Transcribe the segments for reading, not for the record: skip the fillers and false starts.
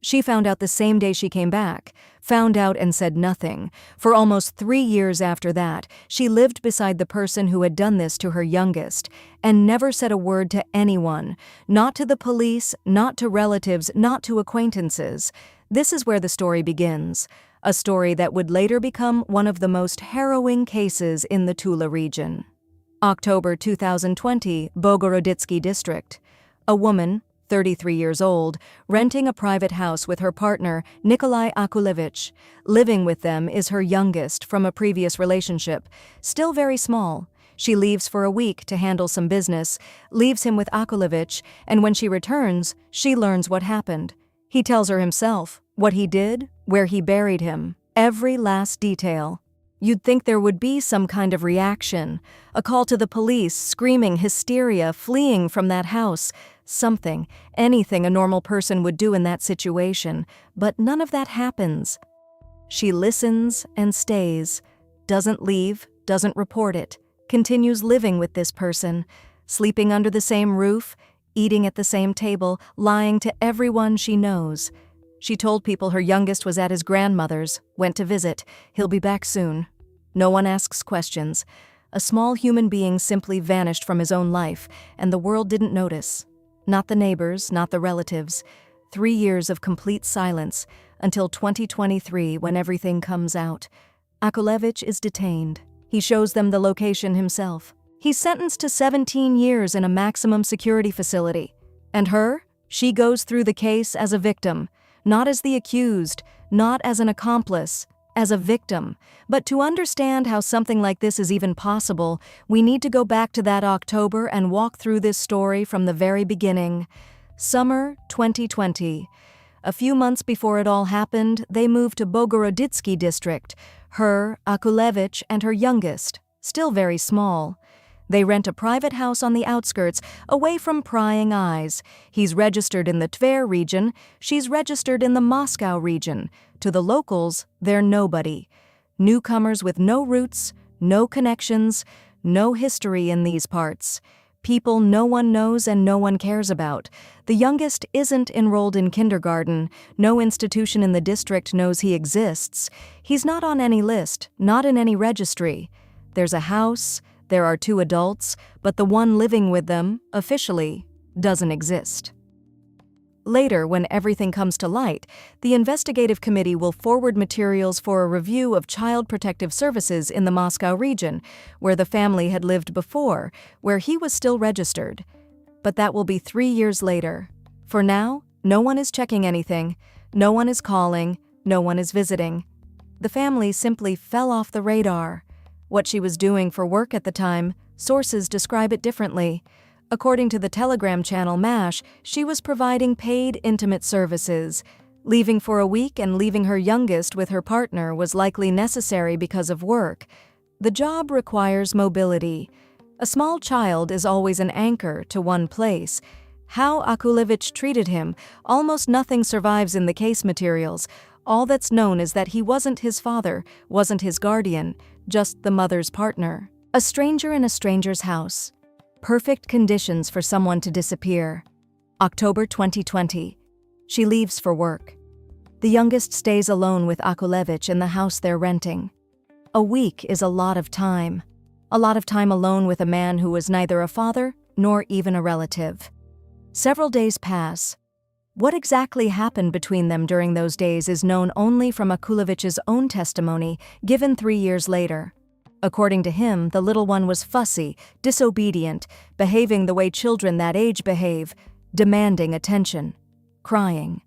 She found out the same day she came back, found out and said nothing. For almost 3 years after that, she lived beside the person who had done this to her youngest, and never said a word to anyone, not to the police, not to relatives, not to acquaintances. This is where the story begins, a story that would later become one of the most harrowing cases in the Tula region. October 2020, Bogorodidsky district. A woman, 33 years old, renting a private house with her partner, Nikolai Akulevich. Living with them is her youngest from a previous relationship, still very small. She leaves for a week to handle some business, leaves him with Akulevich, and when she returns, she learns what happened. He tells her himself, what he did, where he buried him, every last detail. You'd think there would be some kind of reaction, a call to the police, screaming, hysteria, fleeing from that house, something, anything a normal person would do in that situation, but none of that happens. She listens and stays, doesn't leave, doesn't report it, continues living with this person, sleeping under the same roof, eating at the same table, lying to everyone she knows. She told people her youngest was at his grandmother's, went to visit, he'll be back soon. No one asks questions. A small human being simply vanished from his own life, and the world didn't notice. Not the neighbors, not the relatives. 3 years of complete silence, until 2023 when everything comes out. Akulevich is detained. He shows them the location himself. He's sentenced to 17 years in a maximum security facility. And her? She goes through the case as a victim. Not as the accused, not as an accomplice, as a victim. But to understand how something like this is even possible, we need to go back to that October and walk through this story from the very beginning. Summer 2020. A few months before it all happened, they moved to Bogorodidsky district. Her, Akulevich, and her youngest, still very small. They rent a private house on the outskirts, away from prying eyes. He's registered in the Tver region, she's registered in the Moscow region. To the locals, they're nobody. Newcomers with no roots, no connections, no history in these parts. People no one knows and no one cares about. The youngest isn't enrolled in kindergarten. No institution in the district knows he exists. He's not on any list, not in any registry. There's a house. There are 2 adults, but the one living with them, officially, doesn't exist. Later, when everything comes to light, the investigative committee will forward materials for a review of child protective services in the Moscow region, where the family had lived before, where he was still registered. But that will be 3 years later. For now, no one is checking anything, no one is calling, no one is visiting. The family simply fell off the radar. What she was doing for work at the time, sources describe it differently. According to the Telegram channel MASH, she was providing paid intimate services. Leaving for a week and leaving her youngest with her partner was likely necessary because of work. The job requires mobility. A small child is always an anchor to one place. How Akulevich treated him, almost nothing survives in the case materials. All that's known is that he wasn't his father, wasn't his guardian, just the mother's partner. A stranger in a stranger's house. Perfect conditions for someone to disappear. October 2020. She leaves for work. The youngest stays alone with Akulevich in the house they're renting. A week is a lot of time. A lot of time alone with a man who was neither a father nor even a relative. Several days pass. What exactly happened between them during those days is known only from Akulevich's own testimony, given 3 years later. According to him, the little one was fussy, disobedient, behaving the way children that age behave, demanding attention, crying.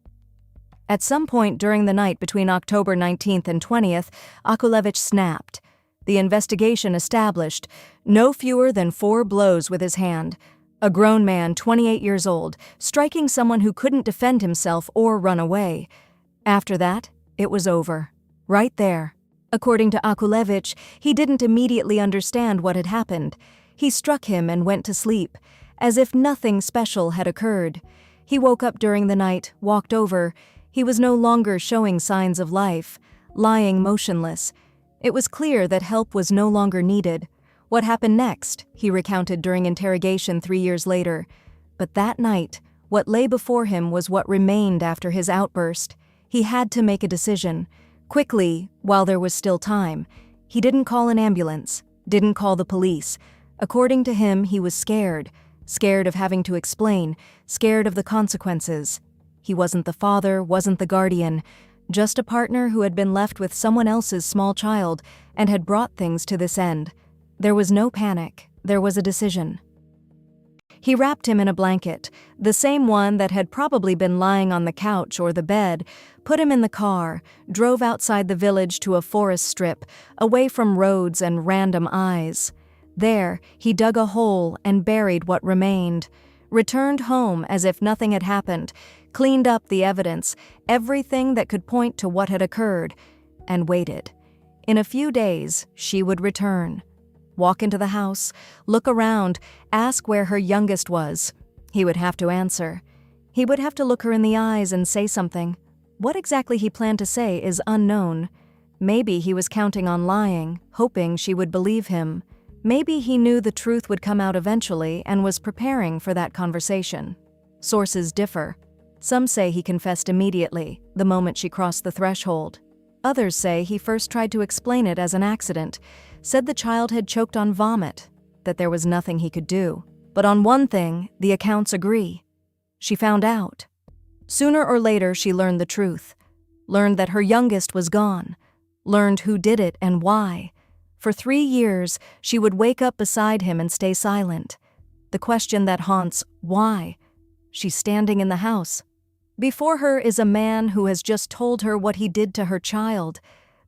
At some point during the night between October 19th and 20th, Akulevich snapped. The investigation established no fewer than 4 blows with his hand. A grown man, 28 years old, striking someone who couldn't defend himself or run away. After that, it was over. Right there. According to Akulevich, he didn't immediately understand what had happened. He struck him and went to sleep, as if nothing special had occurred. He woke up during the night, walked over. He was no longer showing signs of life, lying motionless. It was clear that help was no longer needed. What happened next, he recounted during interrogation 3 years later. But that night, What lay before him was what remained after his outburst. He had to make a decision. Quickly, while there was still time. He didn't call an ambulance, didn't call the police. According to him, he was scared. Scared of having to explain, scared of the consequences. He wasn't the father, wasn't the guardian, just a partner who had been left with someone else's small child and had brought things to this end. There was no panic, there was a decision. He wrapped him in a blanket, the same one that had probably been lying on the couch or the bed, put him in the car, drove outside the village to a forest strip, away from roads and random eyes. There, he dug a hole and buried what remained, returned home as if nothing had happened, cleaned up the evidence, everything that could point to what had occurred, and waited. In a few days, she would return. Walk into the house, look around, ask where her youngest was. He would have to answer. He would have to look her in the eyes and say something. What exactly he planned to say is unknown. Maybe he was counting on lying, hoping she would believe him. Maybe he knew the truth would come out eventually and was preparing for that conversation. Sources differ. Some say he confessed immediately, the moment she crossed the threshold. Others say he first tried to explain it as an accident, said the child had choked on vomit, that there was nothing he could do. But on one thing, the accounts agree. She found out. Sooner or later, she learned the truth. Learned that her youngest was gone. Learned who did it and why. For 3 years, she would wake up beside him and stay silent. The question that haunts, why? She's standing in the house. Before her is a man who has just told her what he did to her child.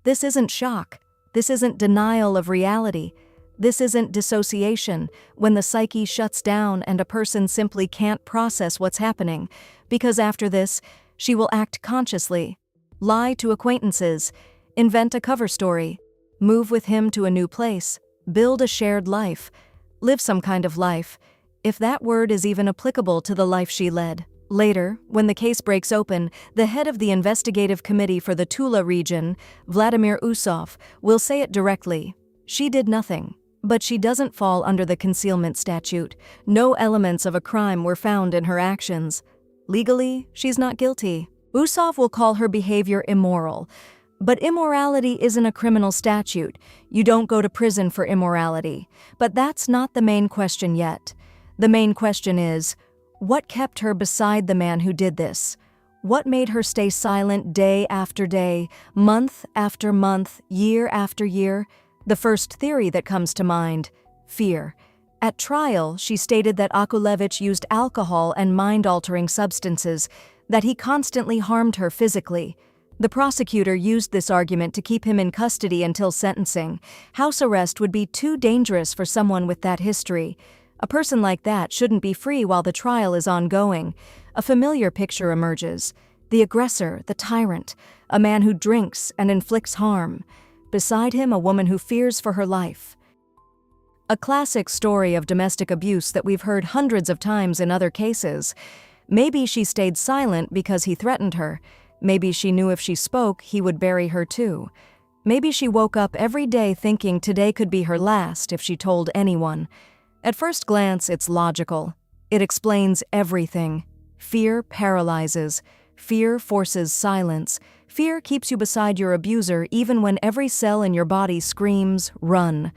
This isn't shock. This isn't denial of reality. This isn't dissociation, when the psyche shuts down and a person simply can't process what's happening, because after this, she will act consciously, lie to acquaintances, invent a cover story, move with him to a new place, build a shared life, live some kind of life, if that word is even applicable to the life she led. Later, when the case breaks open, the head of the investigative committee for the Tula region, Vladimir Usov, will say it directly. She did nothing, but she doesn't fall under the concealment statute. No elements of a crime were found in her actions. Legally, she's not guilty. Usov will call her behavior immoral. But immorality isn't a criminal statute. You don't go to prison for immorality. But that's not the main question yet. The main question is, what kept her beside the man who did this? What made her stay silent day after day, month after month, year after year? The first theory that comes to mind, fear. At trial, she stated that Akulevich used alcohol and mind-altering substances, that he constantly harmed her physically. The prosecutor used this argument to keep him in custody until sentencing. House arrest would be too dangerous for someone with that history. A person like that shouldn't be free while the trial is ongoing. A familiar picture emerges. The aggressor, the tyrant, a man who drinks and inflicts harm. Beside him, a woman who fears for her life. A classic story of domestic abuse that we've heard hundreds of times in other cases. Maybe she stayed silent because he threatened her. Maybe she knew if she spoke, he would bury her too. Maybe she woke up every day thinking today could be her last if she told anyone. At first glance, it's logical. It explains everything. Fear paralyzes. Fear forces silence. Fear keeps you beside your abuser even when every cell in your body screams, run.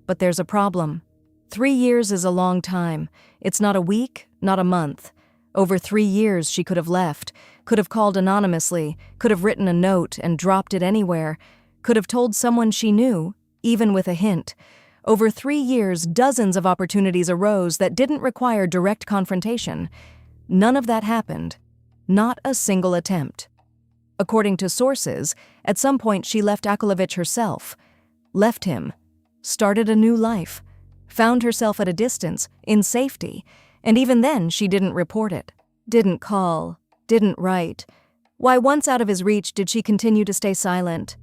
But there's a problem. 3 years is a long time. It's not a week, not a month. Over 3 years she could have left, could have called anonymously, could have written a note and dropped it anywhere, could have told someone she knew, even with a hint. Over 3 years, dozens of opportunities arose that didn't require direct confrontation. None of that happened. Not a single attempt. According to sources, at some point she left Akulevich herself. Left him. Started a new life. Found herself at a distance, in safety. And even then, she didn't report it. Didn't call. Didn't write. Why, once out of his reach, did she continue to stay silent?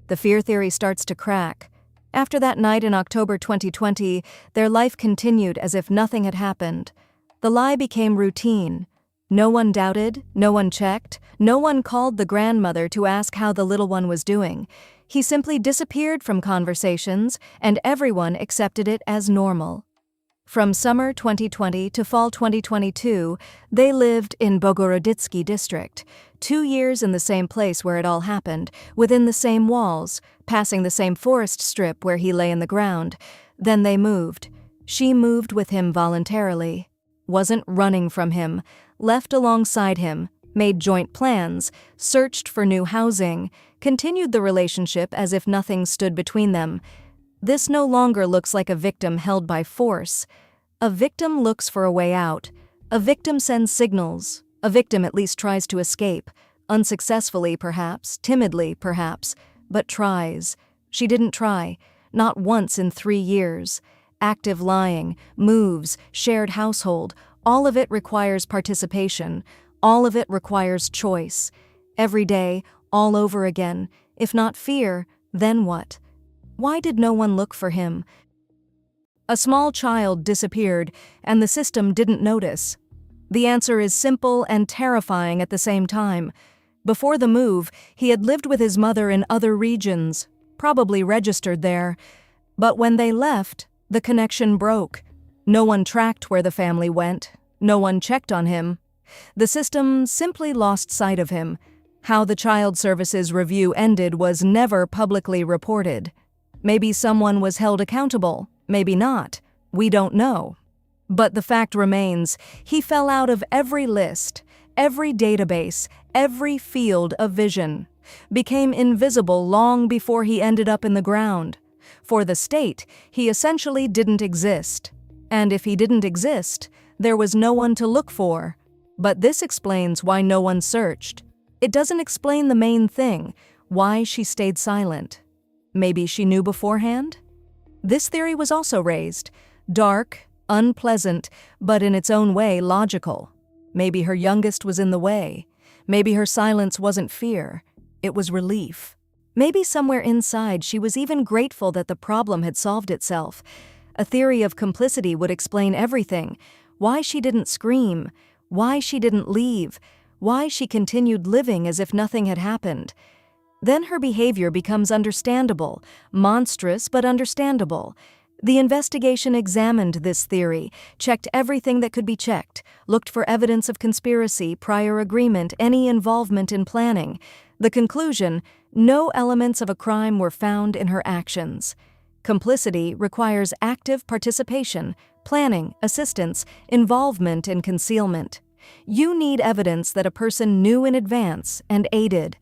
The fear theory starts to crack. After that night in October 2020, their life continued as if nothing had happened. The lie became routine. No one doubted, no one checked, no one called the grandmother to ask how the little one was doing. He simply disappeared from conversations, and everyone accepted it as normal. From summer 2020 to fall 2022, they lived in Bogoroditsky district, 2 years in the same place where it all happened, within the same walls, passing the same forest strip where he lay in the ground. Then they moved. She moved with him voluntarily, wasn't running from him, left alongside him, made joint plans, searched for new housing, continued the relationship as if nothing stood between them. This no longer looks like a victim held by force. A victim looks for a way out. A victim sends signals. A victim at least tries to escape. Unsuccessfully, perhaps, timidly, perhaps, but tries. She didn't try, not once in 3 years. Active lying, moves, shared household, all of it requires participation. All of it requires choice. Every day, all over again. If not fear, then what? Why did no one look for him? A small child disappeared, and the system didn't notice. The answer is simple and terrifying at the same time. Before the move, he had lived with his mother in other regions, probably registered there. But when they left, the connection broke. No one tracked where the family went. No one checked on him. The system simply lost sight of him. How the Child Services review ended was never publicly reported. Maybe someone was held accountable, maybe not. We don't know. But the fact remains, he fell out of every list, every database, every field of vision, became invisible long before he ended up in the ground. For the state, he essentially didn't exist. And if he didn't exist, there was no one to look for. But this explains why no one searched. It doesn't explain the main thing, why she stayed silent. Maybe she knew beforehand? This theory was also raised. Dark, unpleasant, but in its own way logical. Maybe her youngest was in the way. Maybe her silence wasn't fear. It was relief. Maybe somewhere inside she was even grateful that the problem had solved itself. A theory of complicity would explain everything. Why she didn't scream. Why she didn't leave. Why she continued living as if nothing had happened. Then her behavior becomes understandable, monstrous but understandable. The investigation examined this theory, checked everything that could be checked, looked for evidence of conspiracy, prior agreement, any involvement in planning. The conclusion: no elements of a crime were found in her actions. Complicity requires active participation, planning, assistance, involvement, and concealment. You need evidence that a person knew in advance and aided.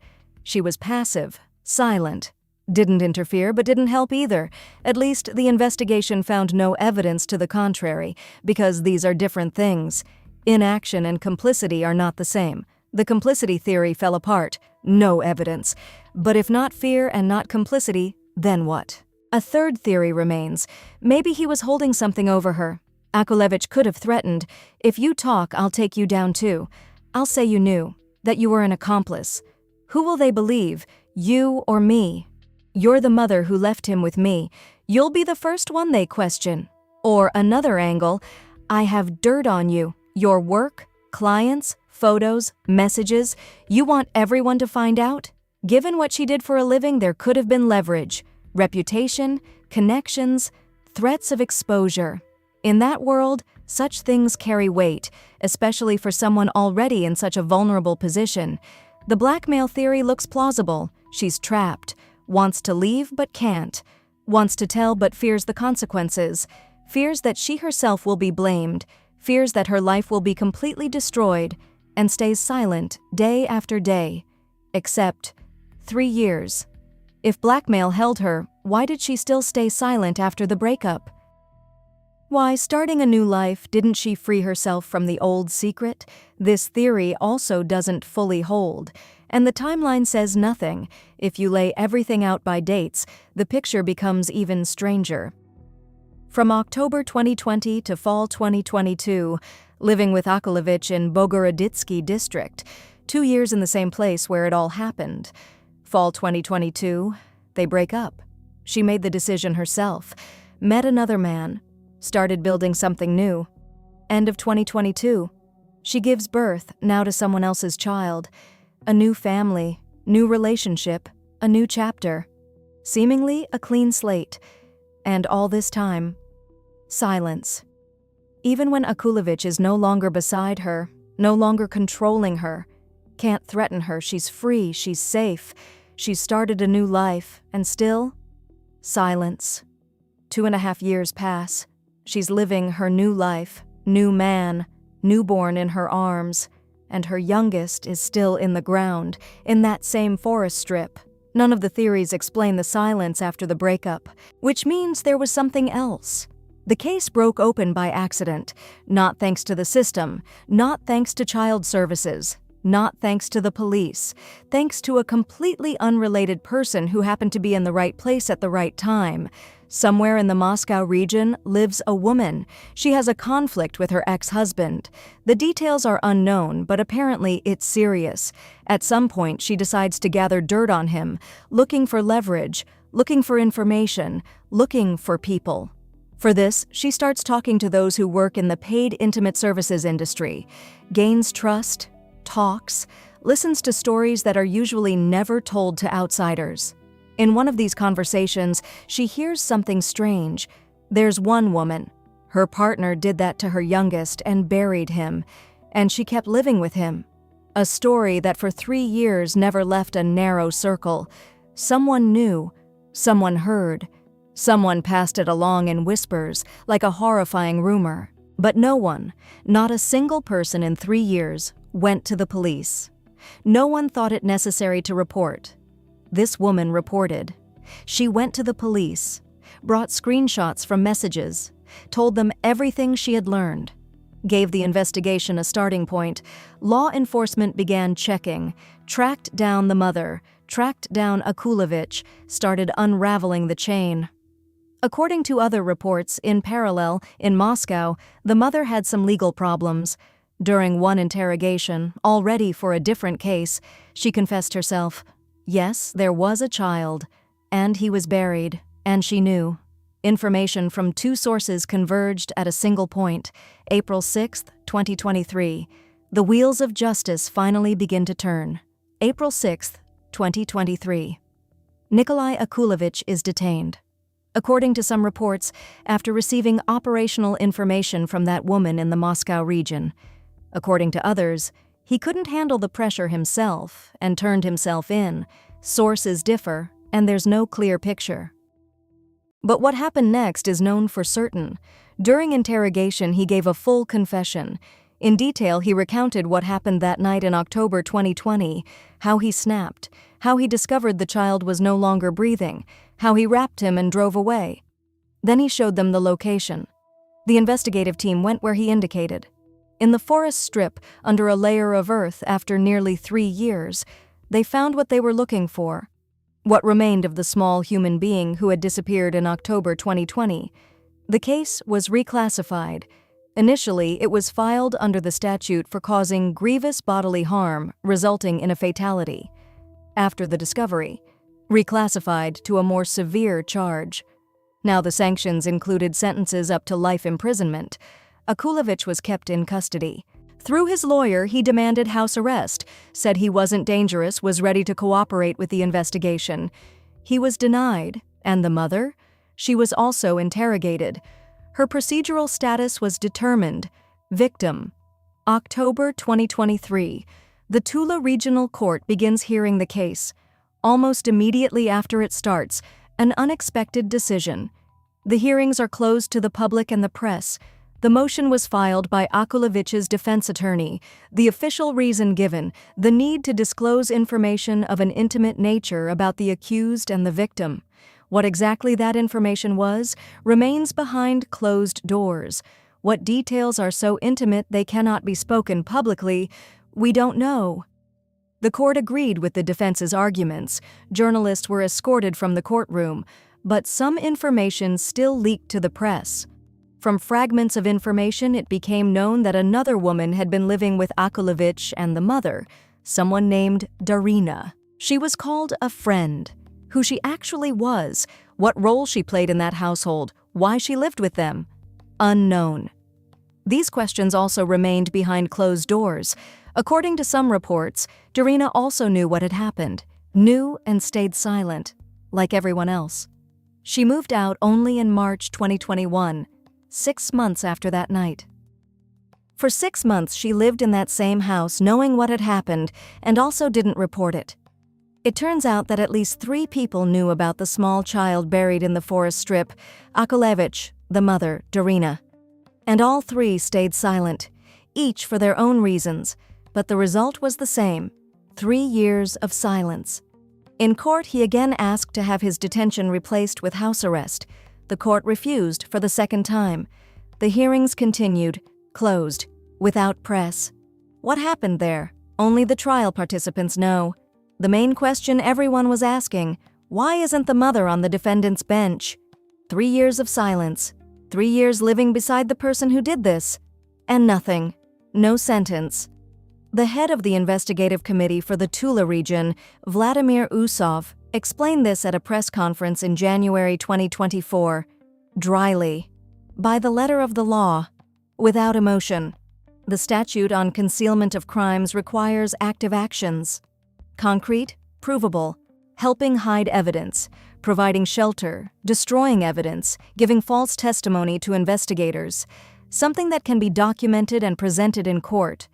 She was passive, silent, didn't interfere but didn't help either. At least the investigation found no evidence to the contrary, because these are different things. Inaction and complicity are not the same. The complicity theory fell apart. No evidence. But if not fear and not complicity, then what? A third theory remains. Maybe he was holding something over her. Akulevich could have threatened, "If you talk, I'll take you down too. I'll say you knew, that you were an accomplice. Who will they believe, you or me? You're the mother who left him with me. You'll be the first one they question." Or another angle, "I have dirt on you, your work, clients, photos, messages. You want everyone to find out?" Given what she did for a living, there could have been leverage, reputation, connections, threats of exposure. In that world, such things carry weight, especially for someone already in such a vulnerable position. The blackmail theory looks plausible. She's trapped, wants to leave but can't, wants to tell but fears the consequences, fears that she herself will be blamed, fears that her life will be completely destroyed, and stays silent day after day. Except 3 years. If blackmail held her, why did she still stay silent after the breakup? Why, starting a new life, didn't she free herself from the old secret? This theory also doesn't fully hold, and the timeline says nothing. If you lay everything out by dates, the picture becomes even stranger. From October 2020 to fall 2022, living with Akulevich in Bogoroditsky district, 2 years in the same place where it all happened. Fall 2022, they break up. She made the decision herself, met another man, started building something new. End of 2022. She gives birth now to someone else's child. A new family, new relationship, a new chapter. Seemingly a clean slate. And all this time, silence. Even when Akulovich is no longer beside her, no longer controlling her, can't threaten her, she's free, she's safe, she's started a new life, and still, silence. 2.5 years pass. She's living her new life, new man, newborn in her arms, and her youngest is still in the ground, in that same forest strip. None of the theories explain the silence after the breakup, which means there was something else. The case broke open by accident, not thanks to the system, not thanks to child services, not thanks to the police, thanks to a completely unrelated person who happened to be in the right place at the right time. Somewhere in the Moscow region lives a woman. She has a conflict with her ex-husband. The details are unknown, but apparently it's serious. At some point, she decides to gather dirt on him, looking for leverage, looking for information, looking for people. For this, she starts talking to those who work in the paid intimate services industry, gains trust, talks, listens to stories that are usually never told to outsiders. In one of these conversations, she hears something strange. There's one woman. Her partner did that to her youngest and buried him, and she kept living with him. A story that for 3 years never left a narrow circle. Someone knew, someone heard, someone passed it along in whispers, like a horrifying rumor. But no one, not a single person in 3 years, went to the police. No one thought it necessary to report. This woman reported. She went to the police, brought screenshots from messages, told them everything she had learned, gave the investigation a starting point. Law enforcement began checking, tracked down the mother, tracked down Akulovich, started unraveling the chain. According to other reports, in parallel, in Moscow, the mother had some legal problems. During one interrogation, already for a different case, she confessed herself. Yes, there was a child, and he was buried, and she knew. Information from 2 sources converged at a single point. April 6, 2023. The wheels of justice finally begin to turn. April 6, 2023. Nikolai Akulovich is detained. According to some reports, after receiving operational information from that woman in the Moscow region. According to others, he couldn't handle the pressure himself and turned himself in. Sources differ, and there's no clear picture. But what happened next is known for certain. During interrogation, he gave a full confession. In detail, he recounted what happened that night in October 2020, how he snapped, how he discovered the child was no longer breathing, how he wrapped him and drove away. Then he showed them the location. The investigative team went where he indicated. In the forest strip, under a layer of earth after nearly 3 years, they found what they were looking for. What remained of the small human being who had disappeared in October 2020. The case was reclassified. Initially, it was filed under the statute for causing grievous bodily harm resulting in a fatality. After the discovery, reclassified to a more severe charge. Now the sanctions included sentences up to life imprisonment. Akulovich was kept in custody. Through his lawyer, he demanded house arrest, said he wasn't dangerous, was ready to cooperate with the investigation. He was denied, and the mother? She was also interrogated. Her procedural status was determined. Victim. October 2023. The Tula Regional Court begins hearing the case. Almost immediately after it starts, an unexpected decision. The hearings are closed to the public and the press. The motion was filed by Akulovich's defense attorney. The official reason given, the need to disclose information of an intimate nature about the accused and the victim. What exactly that information was remains behind closed doors. What details are so intimate they cannot be spoken publicly, we don't know. The court agreed with the defense's arguments. Journalists were escorted from the courtroom, but some information still leaked to the press. From fragments of information, it became known that another woman had been living with Akulovich and the mother, someone named Darina. She was called a friend. Who she actually was, what role she played in that household, why she lived with them, unknown. These questions also remained behind closed doors. According to some reports, Darina also knew what had happened, knew and stayed silent, like everyone else. She moved out only in March 2021, 6 months after that night. For 6 months she lived in that same house knowing what had happened and also didn't report it. It turns out that at least 3 people knew about the small child buried in the forest strip, Akulevich, the mother, Darina. And all 3 stayed silent, each for their own reasons, but the result was the same: 3 years of silence. In court, he again asked to have his detention replaced with house arrest. The court refused for the second time. The hearings continued, closed, without press. What happened there? Only the trial participants know. The main question everyone was asking: why isn't the mother on the defendant's bench? 3 years of silence, 3 years living beside the person who did this, and nothing, no sentence. The head of the investigative committee for the Tula region, Vladimir Usov, explained this at a press conference in January 2024, dryly, by the letter of the law, without emotion. The statute on concealment of crimes requires active actions. Concrete, provable, helping hide evidence, providing shelter, destroying evidence, giving false testimony to investigators, something that can be documented and presented in court.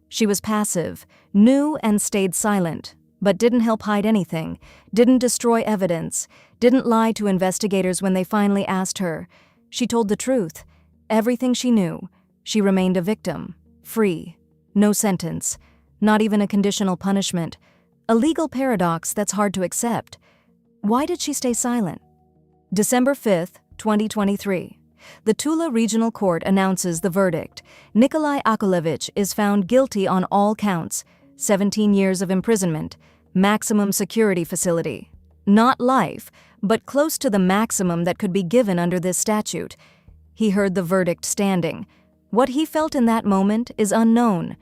She was passive, knew and stayed silent, but didn't help hide anything, didn't destroy evidence, didn't lie to investigators when they finally asked her. She told the truth, everything she knew. She remained a victim, free, no sentence, not even a conditional punishment. A legal paradox that's hard to accept. Why did she stay silent? December 5th, 2023. The Tula Regional Court announces the verdict. Nikolai Akulevich is found guilty on all counts. 17 years of imprisonment, maximum security facility. Not life, but close to the maximum that could be given under this statute. He heard the verdict standing. What he felt in that moment is unknown.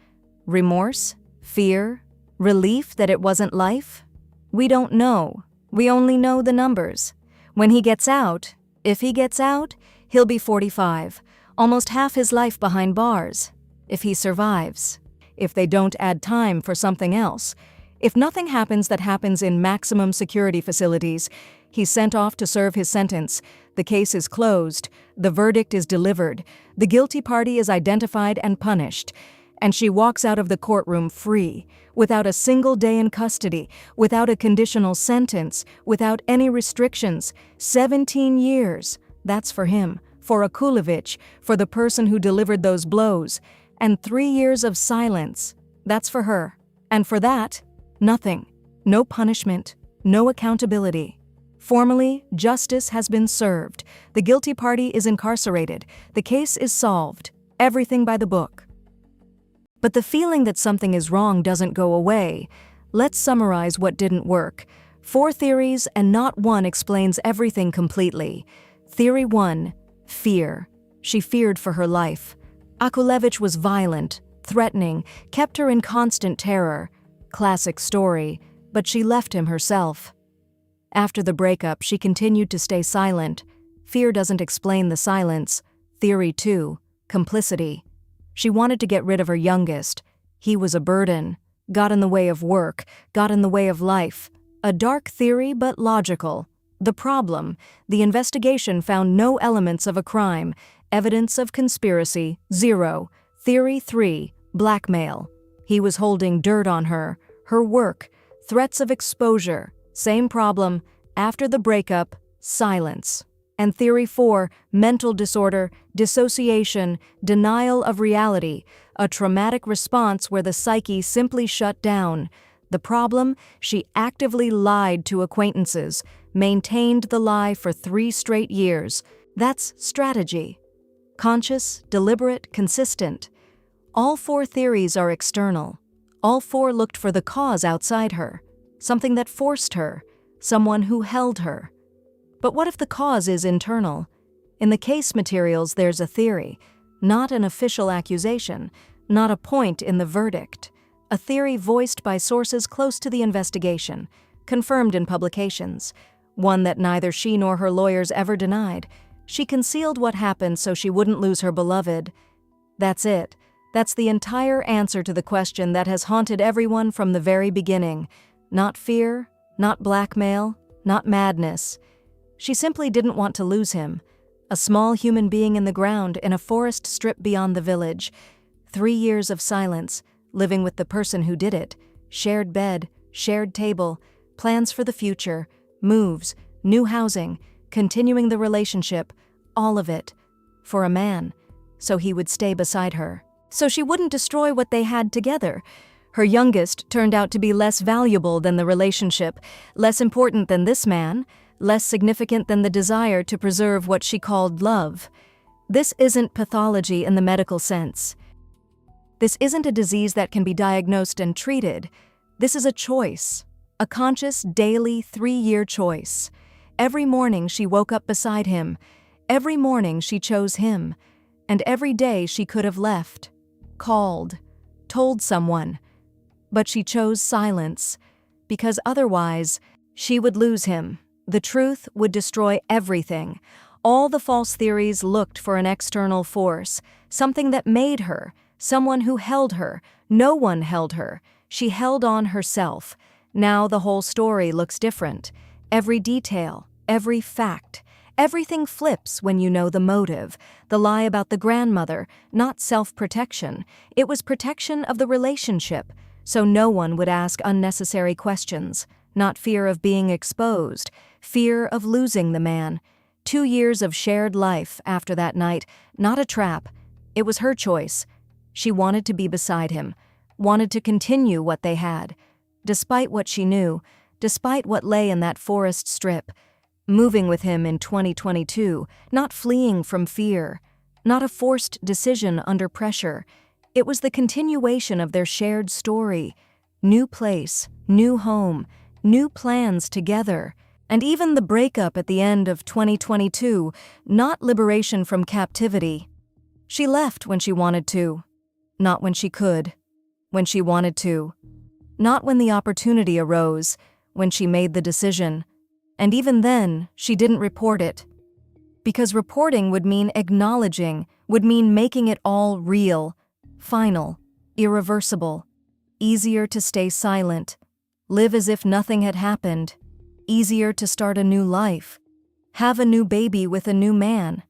Remorse? Fear? Relief that it wasn't life? We don't know. We only know the numbers. When he gets out, if he gets out, he'll be 45, almost half his life behind bars. If he survives. If they don't add time for something else. If nothing happens that happens in maximum security facilities, he's sent off to serve his sentence. The case is closed. The verdict is delivered. The guilty party is identified and punished. And she walks out of the courtroom free, without a single day in custody, without a conditional sentence, without any restrictions. 17 years. That's for him, for Akulevich, for the person who delivered those blows. And 3 years of silence. That's for her. And for that, nothing. No punishment. No accountability. Formally, justice has been served. The guilty party is incarcerated. The case is solved. Everything by the book. But the feeling that something is wrong doesn't go away. Let's summarize what didn't work. 4 theories and not one explains everything completely. Theory 1, fear. She feared for her life. Akulevich was violent, threatening, kept her in constant terror. Classic story, but she left him herself. After the breakup, she continued to stay silent. Fear doesn't explain the silence. Theory 2, complicity. She wanted to get rid of her youngest. He was a burden, got in the way of work, got in the way of life. A dark theory, but logical. The problem, the investigation found no elements of a crime. Evidence of conspiracy, 0. Theory 3, blackmail. He was holding dirt on her work, threats of exposure. Same problem. After the breakup, silence. And theory 4, mental disorder, dissociation, denial of reality, a traumatic response where the psyche simply shut down. The problem, she actively lied to acquaintances, maintained the lie for 3 straight years. That's strategy. Conscious, deliberate, consistent. All 4 theories are external. All 4 looked for the cause outside her, something that forced her, someone who held her. But what if the cause is internal? In the case materials, there's a theory, not an official accusation, not a point in the verdict. A theory voiced by sources close to the investigation, confirmed in publications, one that neither she nor her lawyers ever denied. She concealed what happened so she wouldn't lose her beloved. That's it. That's the entire answer to the question that has haunted everyone from the very beginning. Not fear, not blackmail, not madness. She simply didn't want to lose him. A small human being in the ground in a forest strip beyond the village. 3 years of silence, living with the person who did it, shared bed, shared table, plans for the future, moves, new housing, continuing the relationship, all of it, for a man, so he would stay beside her. So she wouldn't destroy what they had together. Her youngest turned out to be less valuable than the relationship, less important than this man, less significant than the desire to preserve what she called love. This isn't pathology in the medical sense. This isn't a disease that can be diagnosed and treated. This is a choice, a conscious, daily, 3-year choice. Every morning she woke up beside him. Every morning she chose him. And every day she could have left, called, told someone. But she chose silence, because otherwise she would lose him. The truth would destroy everything. All the false theories looked for an external force, something that made her, someone who held her. No one held her. She held on herself. Now the whole story looks different. Every detail, every fact, everything flips when you know the motive. The lie about the grandmother, not self-protection. It was protection of the relationship, so no one would ask unnecessary questions. Not fear of being exposed, fear of losing the man. 2 years of shared life after that night, not a trap. It was her choice. She wanted to be beside him, wanted to continue what they had. Despite what she knew, despite what lay in that forest strip, moving with him in 2022, not fleeing from fear, not a forced decision under pressure. It was the continuation of their shared story. New place, new home, new plans together. And even the breakup at the end of 2022, not liberation from captivity. She left when she wanted to, not when she could, when she wanted to, not when the opportunity arose, when she made the decision. And even then, she didn't report it. Because reporting would mean acknowledging, would mean making it all real, final, irreversible. Easier to stay silent, live as if nothing had happened. Easier to start a new life, have a new baby with a new man.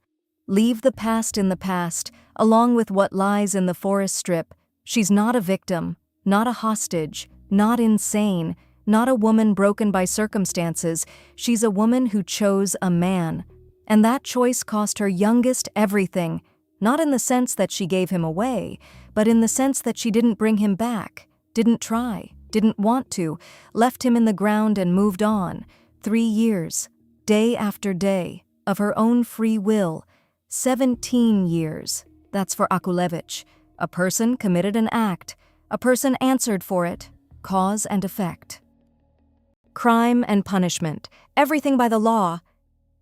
Leave the past in the past, along with what lies in the forest strip. She's not a victim, not a hostage, not insane, not a woman broken by circumstances. She's a woman who chose a man. And that choice cost her youngest everything, not in the sense that she gave him away, but in the sense that she didn't bring him back, didn't try, didn't want to, left him in the ground and moved on. 3 years, day after day, of her own free will. 17 years, that's for Akulevich. A person committed an act. A person answered for it. Cause and effect. Crime and punishment, everything by the law.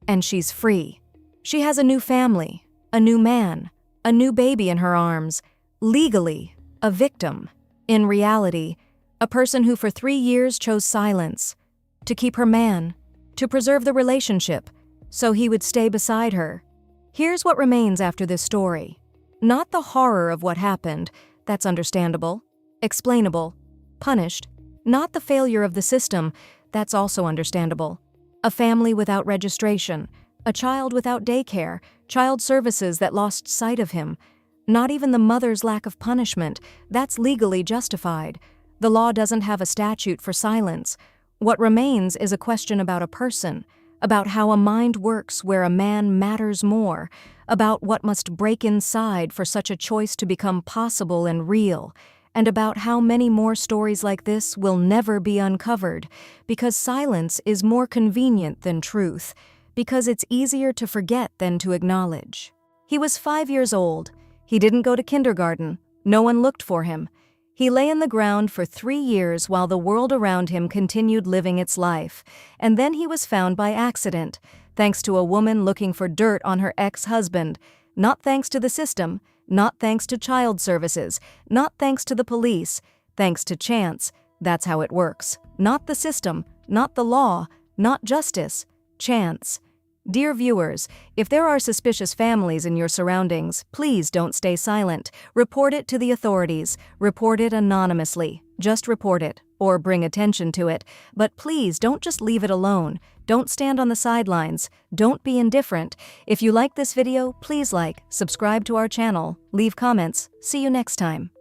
And she's free. She has a new family, a new man, a new baby in her arms. Legally, a victim. In reality, a person who for 3 years chose silence, to keep her man, to preserve the relationship, so he would stay beside her. Here's what remains after this story. Not the horror of what happened, that's understandable, explainable, punished. Not the failure of the system, that's also understandable. A family without registration, a child without daycare, child services that lost sight of him. Not even the mother's lack of punishment, that's legally justified. The law doesn't have a statute for silence. What remains is a question about a person, about how a mind works where a man matters more, about what must break inside for such a choice to become possible and real, and about how many more stories like this will never be uncovered, because silence is more convenient than truth, because it's easier to forget than to acknowledge. He was 5 years old. He didn't go to kindergarten. No one looked for him. He lay in the ground for 3 years while the world around him continued living its life, and then he was found by accident, thanks to a woman looking for dirt on her ex-husband, not thanks to the system, not thanks to child services, not thanks to the police, thanks to chance. That's how it works. Not the system, not the law, not justice, chance. Dear viewers, if there are suspicious families in your surroundings, please don't stay silent. Report it to the authorities. Report it anonymously. Just report it. or bring attention to it, but please don't just leave it alone. Don't stand on the sidelines. Don't be indifferent. If you like this video, please like, subscribe to our channel, leave comments. See you next time.